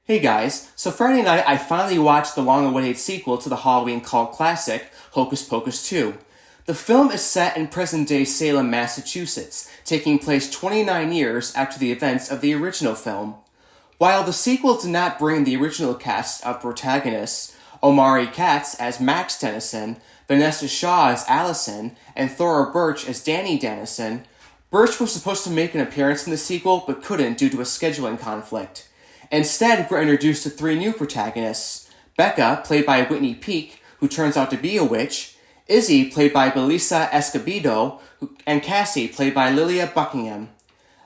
Hey guys, so Friday night I finally watched the long-awaited sequel to the Halloween cult classic, Hocus Pocus 2. The film is set in present-day Salem, Massachusetts, taking place 29 years after the events of the original film. While the sequel did not bring the original cast of protagonists, Omari Katz as Max Dennison, Vanessa Shaw as Allison, and Thora Birch as Danny Dennison, Birch was supposed to make an appearance in the sequel but couldn't due to a scheduling conflict. Instead, we're introduced to three new protagonists: Becca, played by Whitney Peak, who turns out to be a witch, Izzy, played by Belisa Escobedo, and Cassie, played by Lilia Buckingham.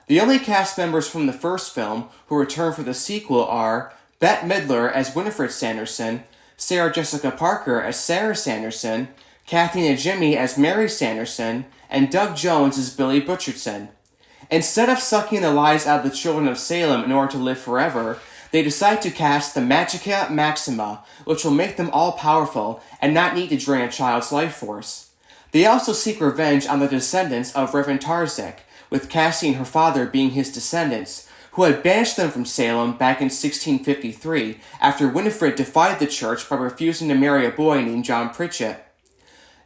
The only cast members from the first film who return for the sequel are Bette Midler as Winifred Sanderson, Sarah Jessica Parker as Sarah Sanderson, Kathy Najimy as Mary Sanderson, and Doug Jones as Billy Butcherson. Instead of sucking the lives out of the children of Salem in order to live forever, they decide to cast the Magica Maxima, which will make them all-powerful and not need to drain a child's life force. They also seek revenge on the descendants of Reverend Tarzik, with Cassie and her father being his descendants, who had banished them from Salem back in 1653 after Winifred defied the church by refusing to marry a boy named John Pritchett.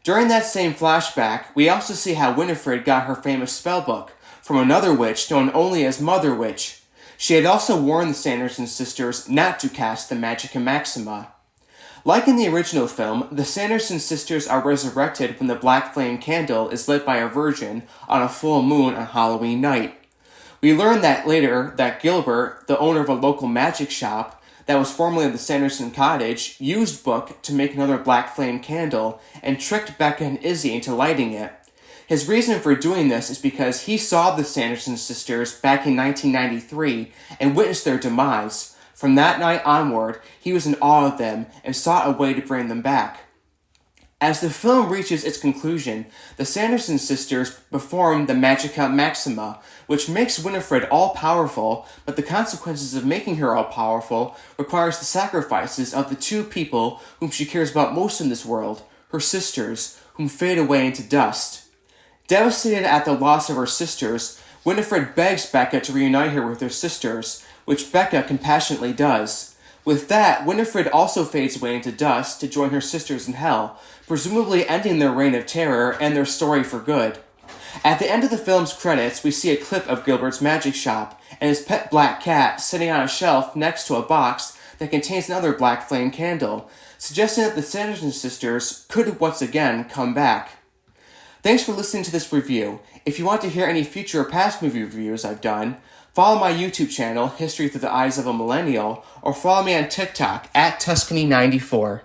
During that same flashback, we also see how Winifred got her famous spellbook from another witch known only as Mother Witch. She had also warned the Sanderson sisters not to cast the Magica Maxima. Like in the original film, the Sanderson sisters are resurrected when the black flame candle is lit by a virgin on a full moon on Halloween night. We learn that later that Gilbert, the owner of a local magic shop that was formerly the Sanderson cottage, used Book to make another black flame candle and tricked Becca and Izzy into lighting it. His reason for doing this is because he saw the Sanderson sisters back in 1993 and witnessed their demise. From that night onward, he was in awe of them and sought a way to bring them back. As the film reaches its conclusion, the Sanderson sisters perform the Magica Maxima, which makes Winifred all-powerful, but the consequences of making her all-powerful requires the sacrifices of the two people whom she cares about most in this world, her sisters, whom fade away into dust. Devastated at the loss of her sisters, Winifred begs Becca to reunite her with her sisters, which Becca compassionately does. With that, Winifred also fades away into dust to join her sisters in hell, presumably ending their reign of terror and their story for good. At the end of the film's credits, we see a clip of Gilbert's magic shop and his pet black cat sitting on a shelf next to a box that contains another black flame candle, suggesting that the Sanderson sisters could once again come back. Thanks for listening to this review. If you want to hear any future or past movie reviews I've done, follow my YouTube channel, History Through the Eyes of a Millennial, or follow me on TikTok at Tuscany94.